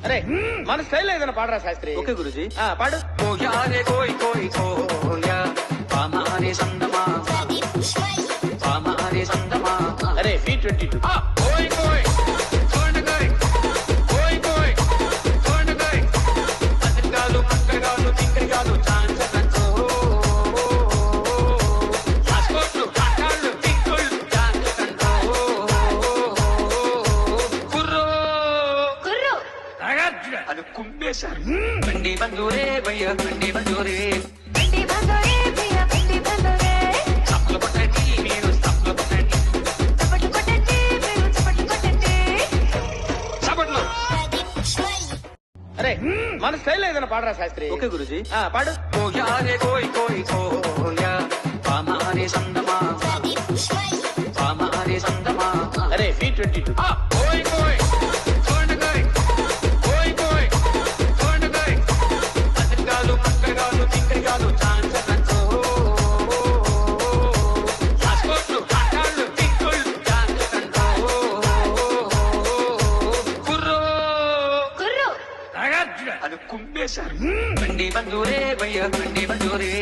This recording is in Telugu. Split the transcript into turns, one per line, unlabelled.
అరే మన స్టైల్ ఏదైనా పాడరా శాస్త్రి.
ఓకే గురుజీ.
పాడు. అరే B22.
అది కుమ్మేశారు. బండి బందూరే భయ్య బండి బందూరే, చప్పలు కొట్టండి మీరు చప్పలు కొట్టండి, చప్పట్లు.
అరే మన స్టైల్ ఏదైనా పాడరా శాస్త్రి.
ఓకే గురుజీ.
పాడు. అరే B22.
అది కుమ్మేశారు. బండి బందూరే భయ్య బండి బందూరే,